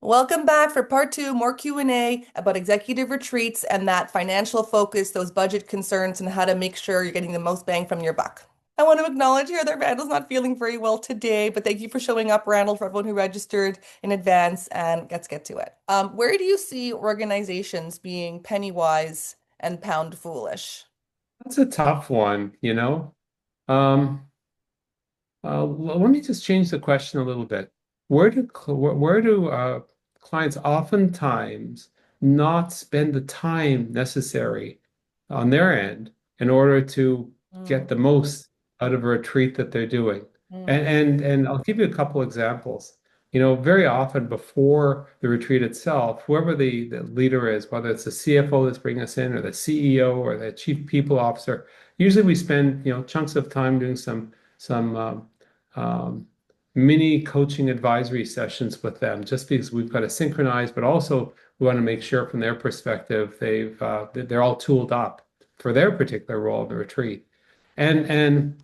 Welcome back for part two, more Q&A about executive retreats and that financial focus, those budget concerns, and how to make sure you're getting the most bang from your buck. I want to acknowledge here that Randall's not feeling very well today, but thank you for showing up, Randall, for everyone who registered in advance, and let's get to it. Where do you see organizations being penny wise and pound foolish? That's a tough one, Um, Let me just change the question a little bit. Where do clients oftentimes not spend the time necessary on their end in order to get Mm, the most out of a retreat that they're doing? mm, And I'll give you a couple examples. Very often before the retreat itself, whoever the leader is, whether it's the CFO that's bringing us in, or the CEO, or the chief people officer, usually we spend chunks of time doing some um, mini coaching advisory sessions with them, just because we've got to synchronize, but also we want to make sure from their perspective they're all tooled up for their particular role in the retreat. And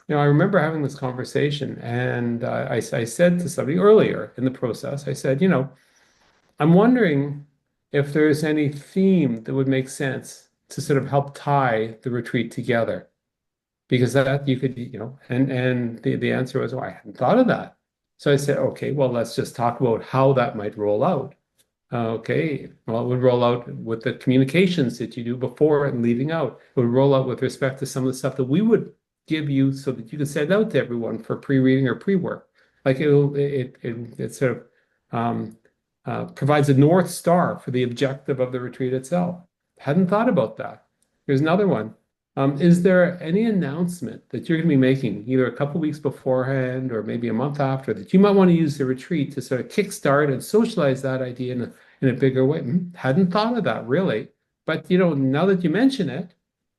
I remember having this conversation, and I said to somebody earlier in the process, I said, I'm wondering if there's any theme that would make sense to sort of help tie the retreat together, because that you could, and the answer was, oh, I hadn't thought of that. So I said, okay, well, let's just talk about how that might roll out. Okay, well, it would roll out with the communications that you do before and leaving out. It would roll out with respect to some of the stuff that we would give you so that you could send out to everyone for pre-reading or pre-work. Like it sort of provides a North Star for the objective of the retreat itself. Hadn't thought about that. Here's another one. Is there any announcement that you're going to be making either a couple weeks beforehand or maybe a month after that you might want to use the retreat to sort of kickstart and socialize that idea in a bigger way? Hadn't thought of that really. But now that you mention it,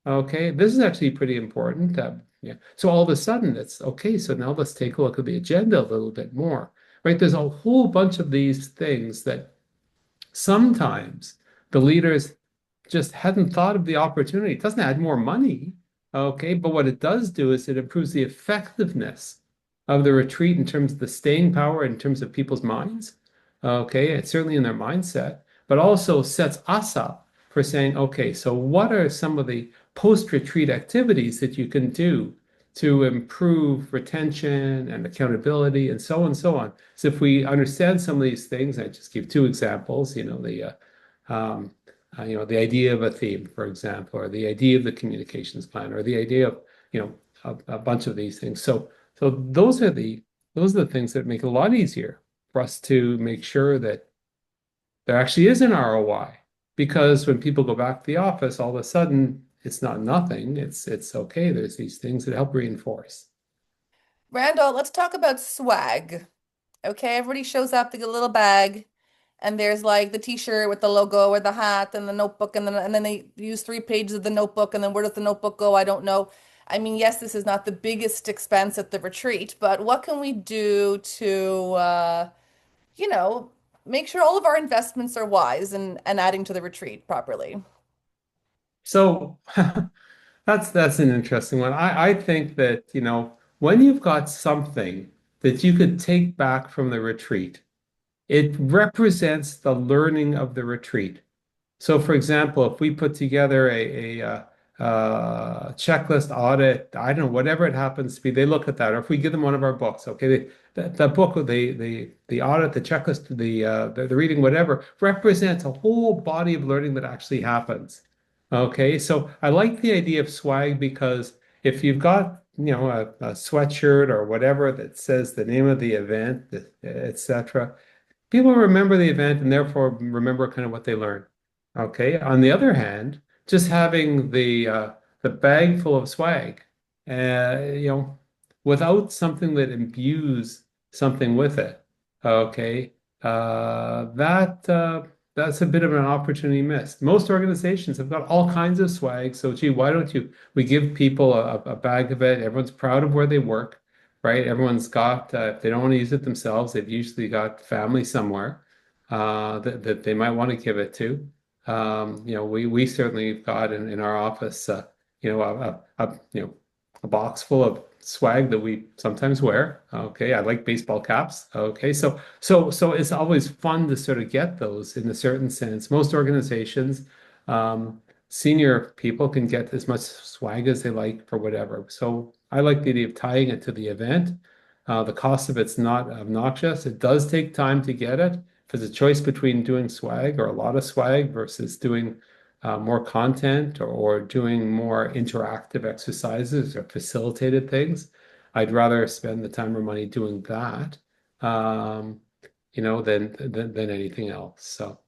okay, this is actually pretty important. Yeah. So all of a sudden it's okay. So now let's take a look at the agenda a little bit more, right? There's a whole bunch of these things that sometimes the leaders just hadn't thought of the opportunity. It doesn't add more money, okay, but what it does do is it improves the effectiveness of the retreat in terms of the staying power, in terms of people's minds, okay, it's certainly in their mindset, but also sets us up for saying, okay, so what are some of the post-retreat activities that you can do to improve retention and accountability and so on and so on. So if we understand some of these things, I just give two examples, um, the idea of a theme, for example, or the idea of the communications plan, or the idea of, a bunch of these things. So those are the things that make it a lot easier for us to make sure that there actually is an ROI. Because when people go back to the office, all of a sudden it's not nothing. It's okay. There's these things that help reinforce. Randall, let's talk about swag. Okay, everybody shows up, they get a little bag, and there's like the t-shirt with the logo or the hat and the notebook, and then they use 3 pages of the notebook, and then where does the notebook go? I don't know. I mean, yes, this is not the biggest expense at the retreat, but what can we do to you know, make sure all of our investments are wise and adding to the retreat properly? So that's an interesting one. I think that, when you've got something that you could take back from the retreat, it represents the learning of the retreat. So, for example, if we put together a checklist audit, I don't know, whatever it happens to be, they look at that. Or if we give them one of our books, okay, that book, the audit, the checklist, the reading, whatever, represents a whole body of learning that actually happens. Okay, so I like the idea of swag because if you've got, a sweatshirt or whatever that says the name of the event, etc., people remember the event and therefore remember kind of what they learned. Okay. On the other hand, just having the bag full of swag, you know, without something that imbues something with it. Okay. That's a bit of an opportunity missed. Most organizations have got all kinds of swag. So, gee, why don't we give people a bag of it? Everyone's proud of where they work, right? Everyone's got, if they don't want to use it themselves, they've usually got family somewhere that they might want to give it to. We certainly got in our office, a box full of swag that we sometimes wear. Okay, I like baseball caps. Okay, so it's always fun to sort of get those in a certain sense. Most organizations, senior people can get as much swag as they like for whatever. So I like the idea of tying it to the event. The cost of it's not obnoxious. It does take time to get it. If there's a choice between doing swag or a lot of swag versus doing more content or doing more interactive exercises or facilitated things, I'd rather spend the time or money doing that, um, than anything else. So.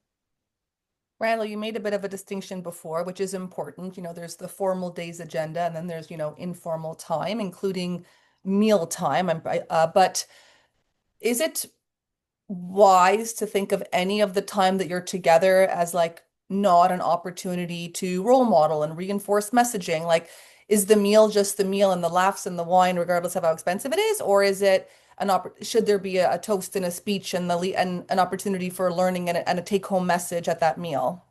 Randall, you made a bit of a distinction before, which is important. There's the formal day's agenda, and then there's, informal time, including meal time. But is it wise to think of any of the time that you're together as like not an opportunity to role model and reinforce messaging? Like, is the meal just the meal and the laughs and the wine, regardless of how expensive it is, or is it should there be a toast and a speech and and an opportunity for learning and a take-home message at that meal?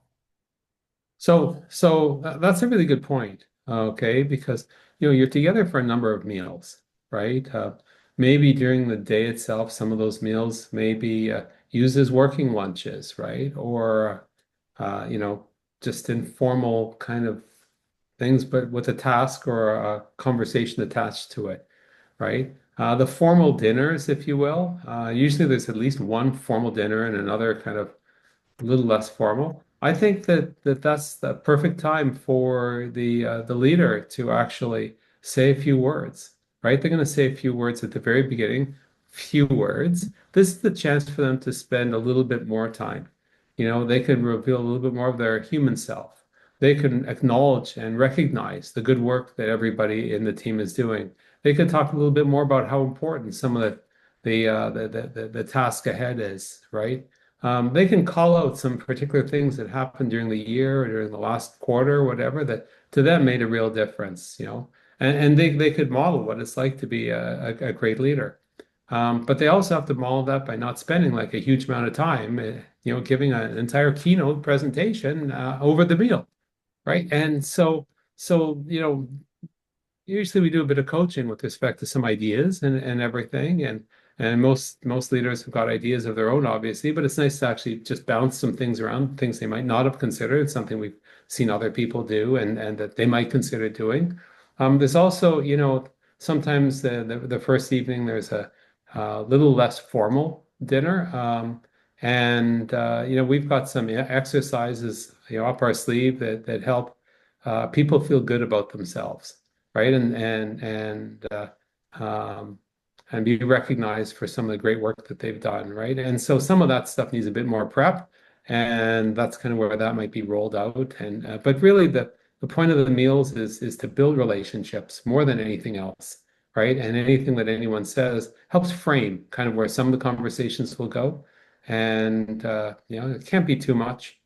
That's a really good point. Okay, because you're together for a number of meals, right? Maybe during the day itself, some of those meals may be used as working lunches, right? Or just informal kind of things, but with a task or a conversation attached to it, right? The formal dinners, if you will, usually there's at least one formal dinner and another kind of a little less formal. I think that's the perfect time for the leader to actually say a few words, right? They're going to say a few words at the very beginning, few words. This is the chance for them to spend a little bit more time. They could reveal a little bit more of their human self. They can acknowledge and recognize the good work that everybody in the team is doing. They could talk a little bit more about how important some of the task ahead is, right? They can call out some particular things that happened during the year or during the last quarter or whatever that to them made a real difference. And they could model what it's like to be a great leader. But they also have to model that by not spending like a huge amount of time, giving an entire keynote presentation over the meal, right? And so usually we do a bit of coaching with respect to some ideas and everything and most leaders have got ideas of their own obviously, but it's nice to actually just bounce some things around, things they might not have considered, something we've seen other people do and that they might consider doing. There's also sometimes the first evening there's a little less formal dinner, and we've got some exercises up our sleeve that help people feel good about themselves, right? Um, and be recognized for some of the great work that they've done, right? And so some of that stuff needs a bit more prep, and that's kind of where that might be rolled out. And but really, the point of the meals is to build relationships more than anything else, right? And anything that anyone says helps frame kind of where some of the conversations will go, and it can't be too much,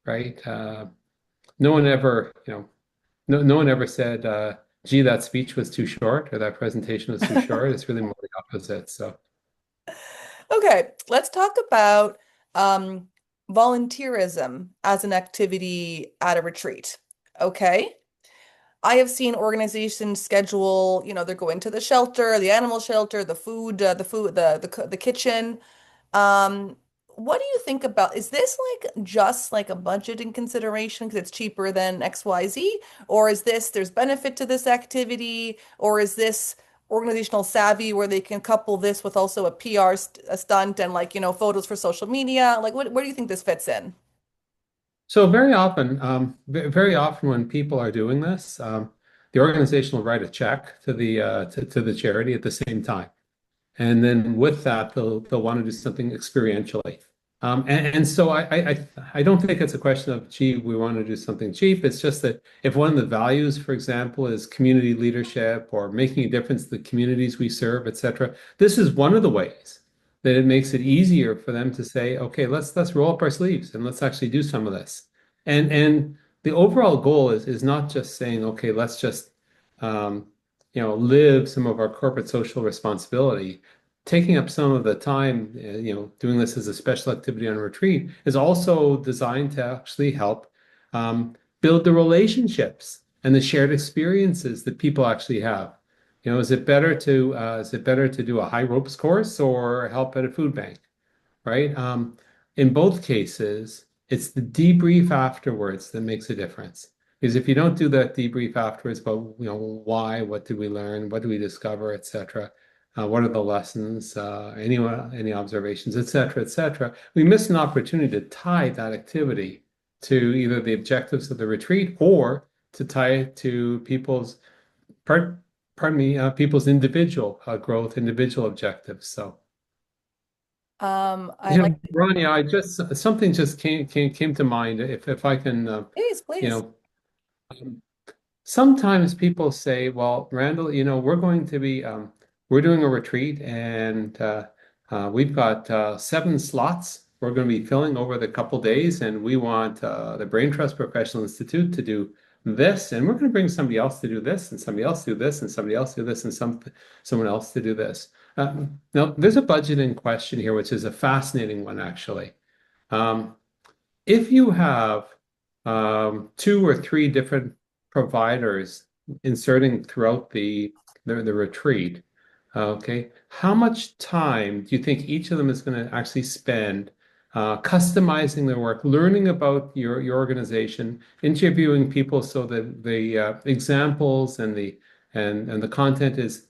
right? No one ever, no one ever said, gee, that speech was too short or that presentation was too short. It's really more the opposite. So, Okay, let's talk about um, volunteerism as an activity at a retreat. Okay. I have seen organizations schedule, they're going to the shelter, the animal shelter, the kitchen. Um, what do you think about, is this like just like a budgeting consideration because it's cheaper than XYZ? Or is there's benefit to this activity? Or is this organizational savvy where they can couple this with also a PR a stunt and like, photos for social media? Like, where do you think this fits in? so very often when people are doing this, the organization will write a check to the charity at the same time. And then with that, they'll want to do something experientially. And so I don't think it's a question of, gee, we want to do something cheap. It's just that if one of the values, for example, is community leadership or making a difference to the communities we serve, et cetera, this is one of the ways that it makes it easier for them to say, okay, let's roll up our sleeves and let's actually do some of this. And the overall goal is not just saying, okay, let's just um, live some of our corporate social responsibility. Taking up some of the time, doing this as a special activity on a retreat is also designed to actually help build the relationships and the shared experiences that people actually have. Is it better to do a high ropes course or help at a food bank? Right? In both cases, it's the debrief afterwards that makes a difference. Because if you don't do that debrief afterwards about, why, what did we learn, what did we discover, etc., what are the lessons, any observations, etc., we miss an opportunity to tie that activity to either the objectives of the retreat or to tie it to part, pardon me, people's individual growth, individual objectives. So. I like Ronnie, I just something just came to mind. If I can, please, you please. know, sometimes people say, "Well, Randall, we're doing a retreat, and we've got 7 slots. We're going to be filling over the couple days, and we want the Brain Trust Professional Institute to do this, and we're going to bring somebody else to do this, and somebody else do this, and somebody else do this, and someone else to do this." Now, there's a budgeting question here, which is a fascinating one, actually. Um, if you have 2 or 3 different providers inserting throughout the retreat, okay, how much time do you think each of them is going to actually spend customizing their work, learning about your organization, interviewing people so that the examples and the content is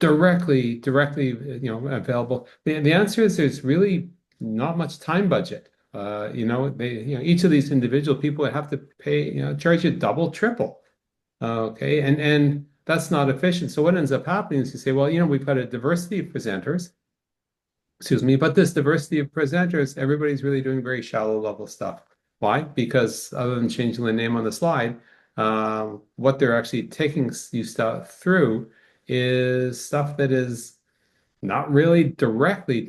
directly available? The answer is there's really not much time budget. Each of these individual people have to pay, charge you double, triple. Okay, and that's not efficient. So what ends up happening is you say, well, we've got a diversity of presenters, excuse me, but this diversity of presenters, everybody's really doing very shallow level stuff. Why? Because other than changing the name on the slide, what they're actually taking you stuff through is stuff that is not really directly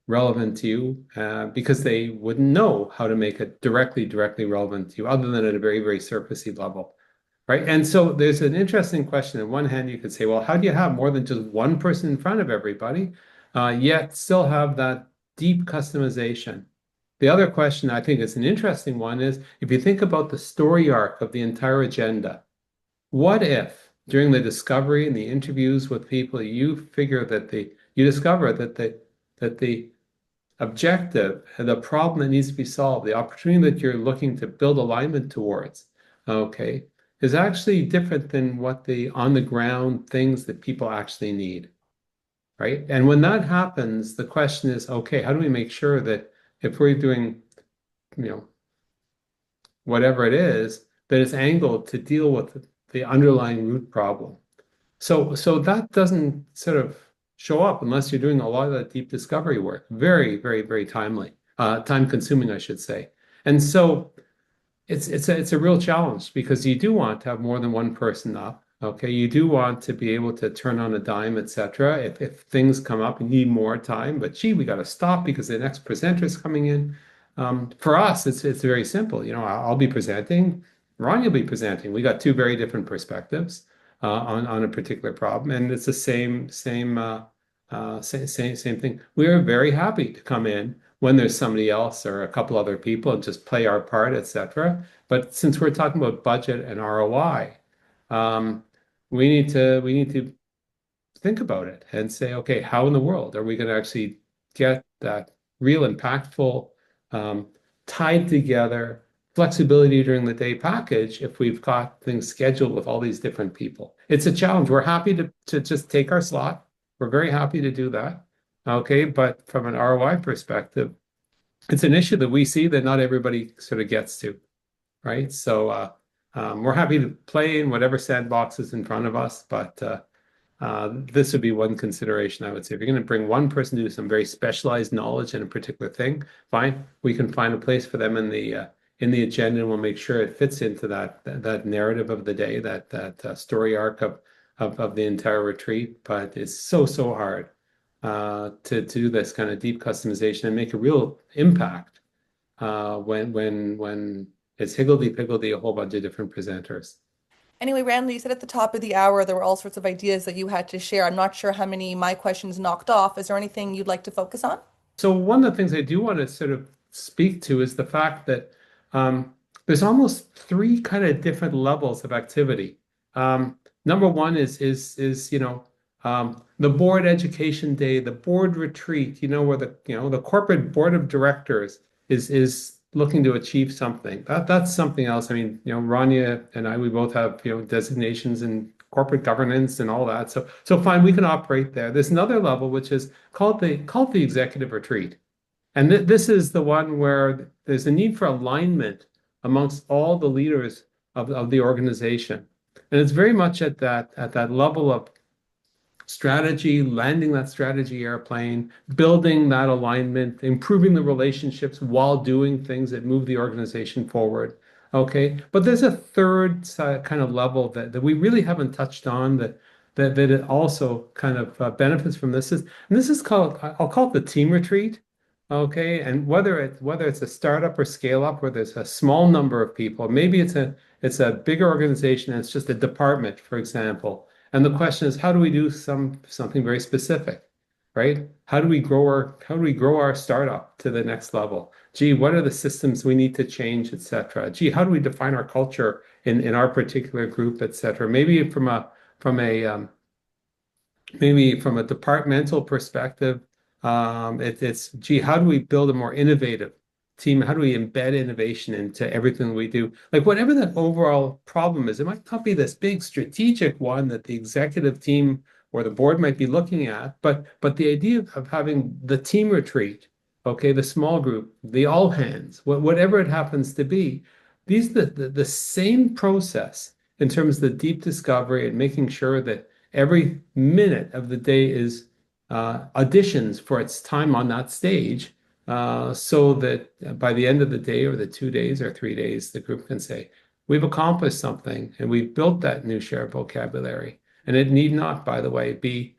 relevant to you, because they wouldn't know how to make it directly relevant to you, other than at a very surfacey level, right? And so there's an interesting question. On one hand, you could say, well, how do you have more than just one person in front of everybody, yet still have that deep customization? The other question I think is an interesting one is if you think about the story arc of the entire agenda. What if during the discovery and the interviews with people, you discover that the objective and the problem that needs to be solved, the opportunity that you're looking to build alignment towards, okay, is actually different than what the on the ground things that people actually need, right? And when that happens, the question is, okay, how do we make sure that if we're doing, you know, whatever it is, that it's angled to deal with the underlying root problem? So that doesn't sort of show up unless you're doing a lot of that deep discovery work. Very timely, time consuming, I should say. And so it's a real challenge because you do want to have more than one person up. Okay, you do want to be able to turn on a dime, etc. If things come up and need more time, but gee, we got to stop because the next presenter is coming in. For us, it's very simple. I'll be presenting, Ron will be presenting. We got 2 very different perspectives on a particular problem, and it's the same thing. We are very happy to come in when there's somebody else or a couple other people and just play our part, etc. But since we're talking about budget and ROI, um, we need to think about it and say, okay, how in the world are we going to actually get that real impactful, um, tied together flexibility during the day package if we've got things scheduled with all these different people? It's a challenge. We're happy to just take our slot. We're very happy to do that. Okay, but from an ROI perspective, it's an issue that we see that not everybody sort of gets to, right? So we're happy to play in whatever sandbox is in front of us, but this would be one consideration, I would say. If you're going to bring one person to do some very specialized knowledge in a particular thing, fine. We can find a place for them in the agenda, and we'll make sure it fits into that narrative of the day, that story arc of the entire retreat. But it's so hard to do this kind of deep customization and make a real impact when it's higgledy-piggledy a whole bunch of different presenters. Anyway, Randall, you said at the top of the hour there were all sorts of ideas that you had to share. I'm not sure how many my questions knocked off. Is there anything you'd like to focus on? So one of the things I do want to sort of speak to is the fact that there's almost 3 kind of different levels of activity. Number one is the board education day, the board retreat, where the corporate board of directors is looking to achieve something. That's something else. I mean, Rania and I, we both have, designations in corporate governance and all that. So fine, we can operate there. There's another level which is called the executive retreat. And th this is the one where there's a need for alignment amongst all the leaders of the organization. And it's very much at that level of strategy, landing that strategy airplane, building that alignment, improving the relationships while doing things that move the organization forward. Okay. But there's a third kind of level that we really haven't touched on that it also kind of benefits from this is called, I'll call it the team retreat. Okay. And whether it's a startup or scale up where there's a small number of people, maybe it's a bigger organization and it's just a department, for example. And the question is, how do we do something very specific, right? How do we grow our startup to the next level? Gee, what are the systems we need to change, et cetera? Gee, how do we define our culture in our particular group, et cetera? Maybe from a departmental perspective, it's gee, how do we build a more innovative team? How do we embed innovation into everything we do? Like whatever that overall problem is, it might not be this big strategic one that the executive team or the board might be looking at, but the idea of having the team retreat, okay, the small group, the all hands, whatever it happens to be, these the same process in terms of the deep discovery and making sure that every minute of the day is auditions for its time on that stage, so that by the end of the day or the 2 days or 3 days, the group can say, we've accomplished something and we've built that new shared vocabulary. And it need not, by the way, be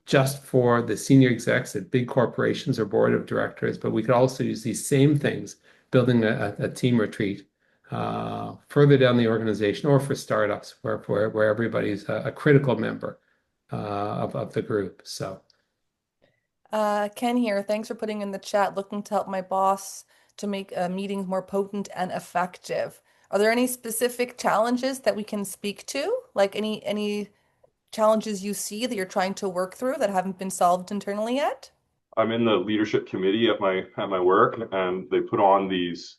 just for the senior execs at big corporations or board of directors, but we could also use these same things, building a team retreat further down the organization or for startups where everybody's a critical member of the group. So, Ken here. Thanks for putting in the chat, looking to help my boss to make meetings more potent and effective. Are there any specific challenges that we can speak to? Like any challenges you see that you're trying to work through that haven't been solved internally yet? I'm in the leadership committee at my work, and they put on these.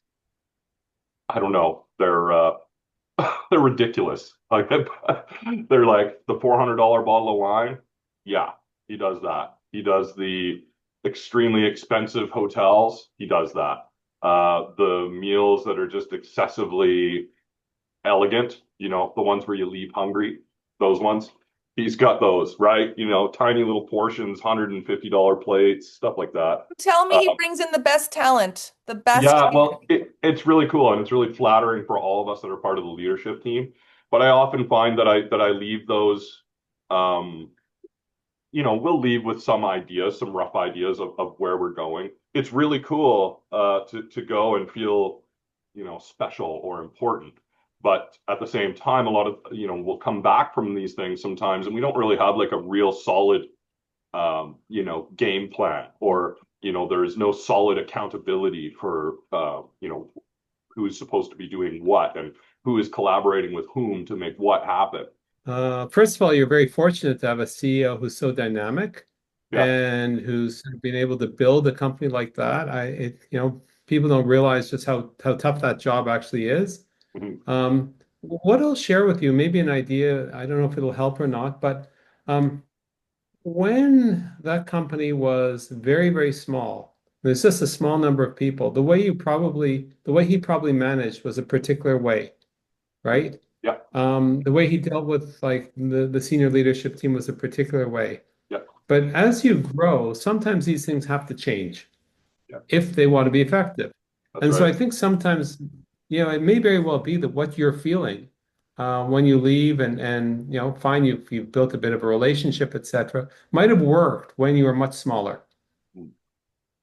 I don't know. They're ridiculous. Like they're like the $400 bottle of wine. Yeah, he does that. He does the extremely expensive hotels. He does that. The meals that are just excessively elegant. The ones where you leave hungry. Those ones. He's got those, right? Tiny little portions, $150 plates, stuff like that. Tell me he Um, brings in the best talent, the best. Yeah, well, it's really cool and it's really flattering for all of us that are part of the leadership team. But I often find that I leave those, um, we'll leave with some ideas, some rough ideas of where we're going. It's really cool to go and feel, special or important. But at the same time, a lot of, we'll come back from these things sometimes and we don't really have like a real solid game plan, or there is no solid accountability for who's supposed to be doing what and who is collaborating with whom to make what happen. first of all, you're very fortunate to have a CEO who's so dynamic Yeah. and who's been able to build a company like that. People don't realize just how tough that job actually is. Mhm. What I'll share with you, maybe an idea, I don't know if it'll help or not, but um, when that company was very, very small, there's just a small number of people, the way he probably managed was a particular way, right? Yeah. The way he dealt with like the senior leadership team was a particular way. Yeah. But as you grow, sometimes these things have to change Yeah. if they want to be effective. That's And so right. I think sometimes, it may very well be that what you're feeling when you leave and find you've built a bit of a relationship, etc., might have worked when you were much smaller. Mm.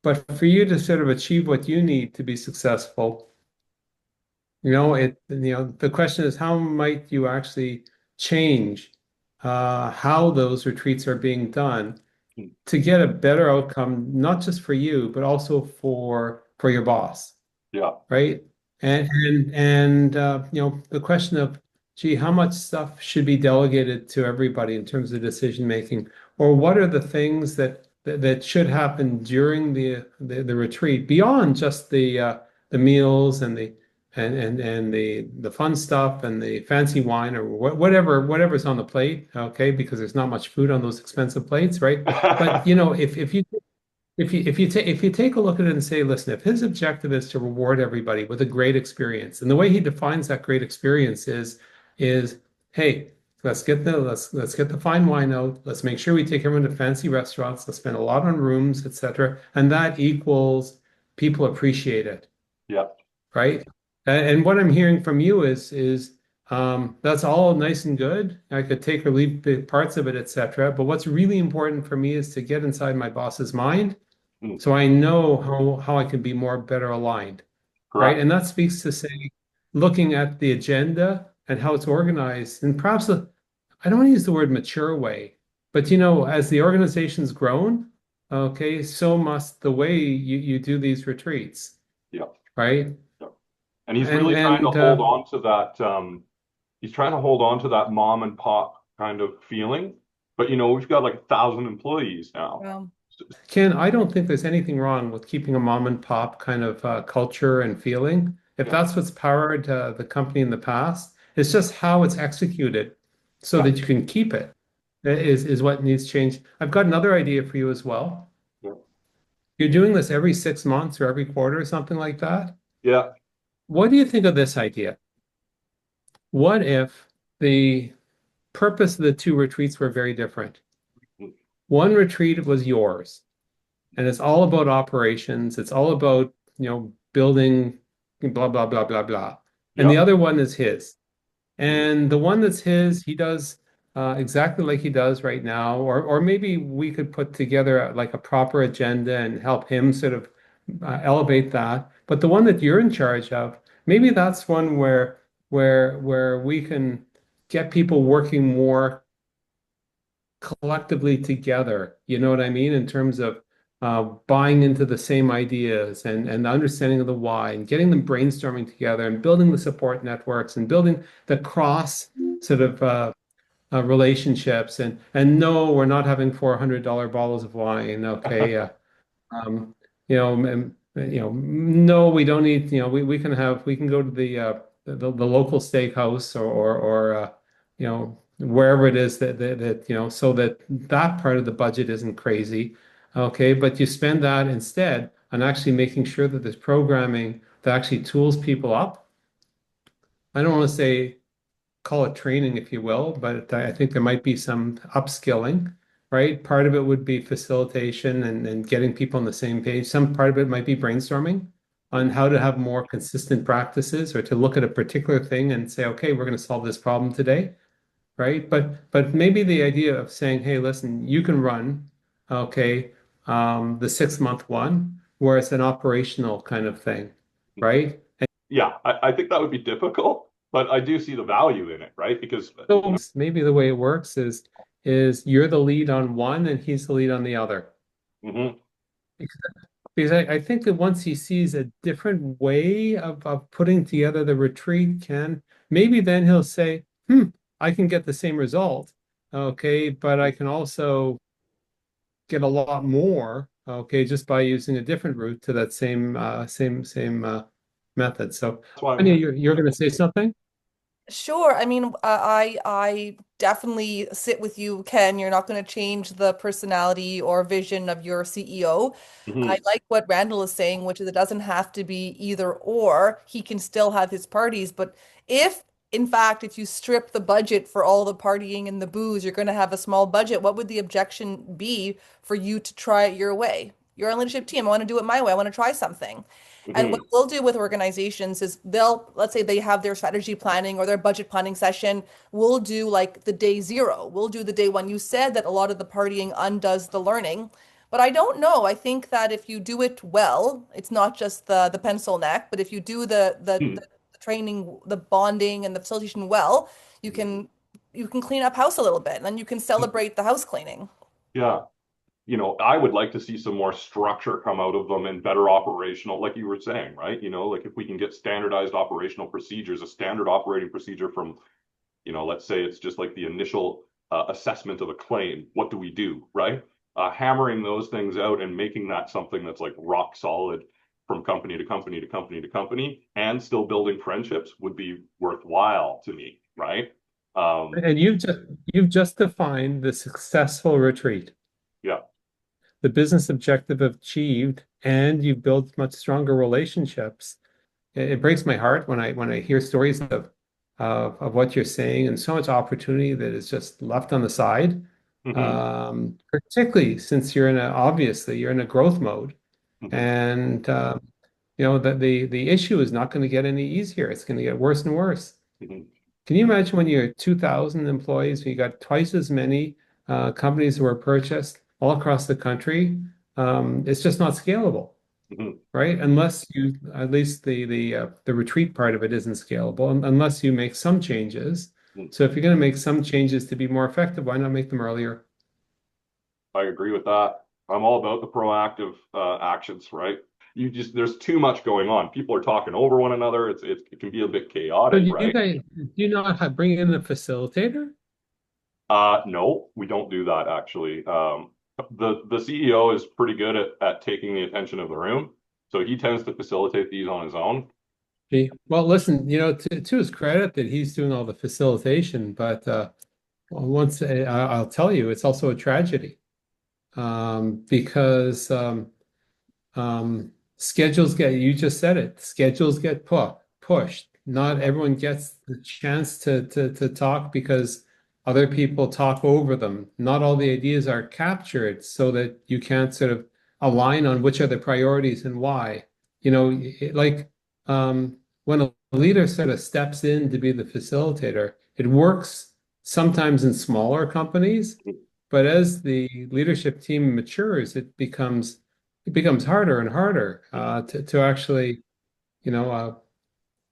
But for you to sort of achieve what you need to be successful, the question is how might you actually change how those retreats are being done Mm. to get a better outcome, not just for you, but also for your boss, Yeah. right? And the question of gee, how much stuff should be delegated to everybody in terms of decision making? Or what are the things that should happen during the retreat beyond just the meals and the fun stuff and the fancy wine or whatever's on the plate, okay? Because there's not much food on those expensive plates, right? But you know, if you take a look at it and say, listen, if his objective is to reward everybody with a great experience, and the way he defines that great experience is hey, let's get the fine wine out, let's make sure we take everyone to fancy restaurants, let's spend a lot on rooms, etc. And that equals people appreciate it, Yeah. right? And what I'm hearing from you is that's all nice and good. I could take or leave parts of it, etc. But what's really important for me is to get inside my boss's mind Mm. so I know how I can be more better aligned, right? Correct. And that speaks to say, looking at the agenda and how it's organized, and perhaps I don't want to use the word mature way, but you know, as the organization's grown, okay, so must the way you do these retreats, Yeah. right? Yeah. And he's And really trying to and hold on to that. He's trying to hold on to that mom and pop kind of feeling. But you know, we've got like 1,000 employees now. Um, Ken, I don't think there's anything wrong with keeping a mom and pop kind of culture and feeling. If Yeah. that's what's powered the company in the past, it's just how it's executed so Yeah. that you can keep it is what needs change. I've got another idea for you as well. Yeah. You're doing this every 6 months or every quarter or something like that. Yeah. What do you think of this idea? What if the purpose of the two retreats were very different? One retreat was yours, and it's all about operations. It's all about, you know, building blah, blah, blah, blah, blah. And Yeah. the other one is his. Mhm. And the one that's his, he does exactly like he does right now. Or maybe we could put together like a proper agenda and help him sort of elevate that. But the one that you're in charge of, maybe that's one where we can get people working more collectively together. You know what I mean? In terms of buying into the same ideas and the understanding of the why and getting them brainstorming together and building the support networks and building the cross sort of relationships and no, we're not having $400 bottles of wine. Okay. Um, no, we don't need, we can go to the local steakhouse or wherever it is that so that that part of the budget isn't crazy. Okay, but you spend that instead on actually making sure that there's programming that actually tools people up. I don't want to say call it training, if you will, but I think there might be some upskilling, right? Part of it would be facilitation and getting people on the same page. Some part of it might be brainstorming on how to have more consistent practices or to look at a particular thing and say, okay, we're going to solve this problem today, right? But maybe the idea of saying, hey, listen, you can run, okay, the 6 month one, where it's an operational kind of thing, right? Yeah. I think that would be difficult, but I do see the value in it, right? Because So maybe the way it works is you're the lead on one and he's the lead on the other. mhm. Because I think that once he sees a different way of putting together the retreat, Ken, maybe then he'll say, I can get the same result. Okay, but I can also get a lot more, okay, just by using a different route to that same method. So That's why I'm Anya, here. you're going to say something? Sure. I mean, I definitely sit with you, Ken. You're not going to change the personality or vision of your CEO. I Mhm. like what Randall is saying, which is it doesn't have to be either or. He can still have his parties, but if in fact, if you strip the budget for all the partying and the booze, you're going to have a small budget. What would the objection be for you to try it your way? You're on leadership team. I want to do it my way. I want to try something. And what Mhm. we'll do with organizations is let's say they have their strategy planning or their budget planning session. We'll do like the day zero. We'll do the day one. You said that a lot of the partying undoes the learning, but I don't know. I think that if you do it well, it's not just the pencil neck, but if you do the training, the bonding and the facilitation well, you can you can clean up house a little bit and then you can celebrate the house cleaning. Yeah. You know, I would like to see some more structure come out of them and better operational, like you were saying, right? You know, like if we can get standardized operational procedures, a standard operating procedure from Let's say it's just like the initial assessment of a claim. What do we do, right? Hammering those things out and making that something that's like rock solid from company to company to company to company, and still building friendships would be worthwhile to me, right? And you've just defined the successful retreat. Yeah. The business objective achieved, and you build much stronger relationships. It breaks my heart when I hear stories of what you're saying, and so much opportunity that is just left on the side. Hmm. Particularly since obviously you're in a growth mode, Hmm. and the issue is not going to get any easier. It's going to get worse and worse. Hmm. Can you imagine when you're 2,000 employees, when you got twice as many companies that were purchased all across the country? It's just not scalable, Hmm. right? Unless you, at least the retreat part of it isn't scalable, unless you make some changes. So if you're going to make some changes to be more effective, why not make them earlier? I agree with that. I'm all about the proactive actions, right? There's too much going on. People are talking over one another. It can be a bit So chaotic, right? do you not bring in a facilitator? No, we don't do that actually. The CEO is pretty good at taking the attention of the room, so he tends to facilitate these on his own. Well, listen, to his credit that he's doing all the facilitation, but I'll tell you, it's also a tragedy, because schedules get, you just said it, schedules get pushed. Not everyone gets the chance to talk because other people talk over them. Not all the ideas are captured so that you can't sort of align on which are the priorities and why. Like, when a leader sort of steps in to be the facilitator, it works sometimes in smaller companies, but as the leadership team matures, it becomes harder and harder to actually, you know, uh,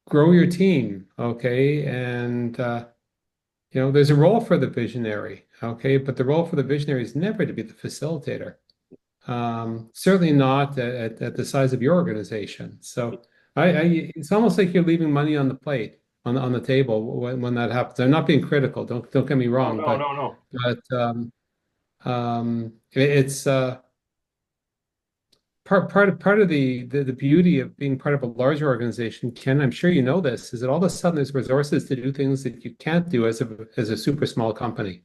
grow your team. Okay. And, there's a role for the visionary. Okay. But the role for the visionary is never to be the facilitator. Certainly not at the size of your organization. So it's almost like you're leaving money on the plate, on the table when that happens. I'm not being critical. Don't get me No, wrong, no, but, no, no. it's, part of the beauty of being part of a larger organization, Ken, I'm sure you know this, is that all of a sudden there's resources to do things that you can't do as a super small company,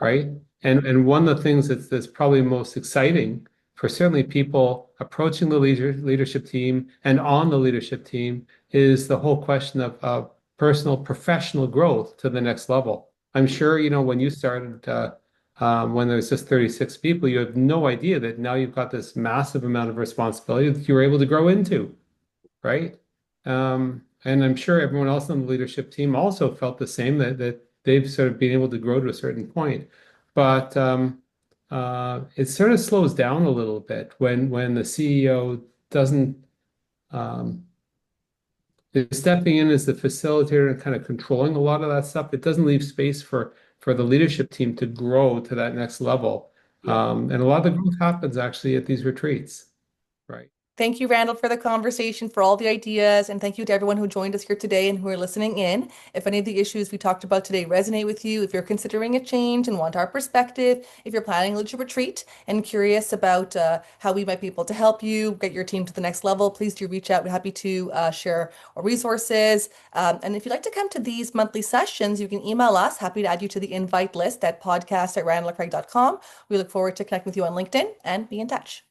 right? And one of the things that's probably most exciting for certainly people approaching the leadership team and on the leadership team is the whole question of personal professional growth to the next level. I'm sure, when you started, when there's just 36 people, you have no idea that now you've got this massive amount of responsibility that you were able to grow into, right? And I'm sure everyone else on the leadership team also felt the same, that they've sort of been able to grow to a certain point. But it sort of slows down a little bit when the CEO doesn't um, is stepping in as the facilitator and kind of controlling a lot of that stuff. It doesn't leave space for the leadership team to grow to that next level. Yeah. And a lot of the growth happens actually at these retreats, right? Thank you, Randall, for the conversation, for all the ideas, and thank you to everyone who joined us here today and who are listening in. If any of the issues we talked about today resonate with you, if you're considering a change and want our perspective, if you're planning a leadership retreat and curious about how we might be able to help you get your team to the next level, please do reach out. We're happy to share our resources. And if you'd like to come to these monthly sessions, you can email us. Happy to add you to the invite list at podcast@randallcraig.com. We look forward to connecting with you on LinkedIn and be in touch.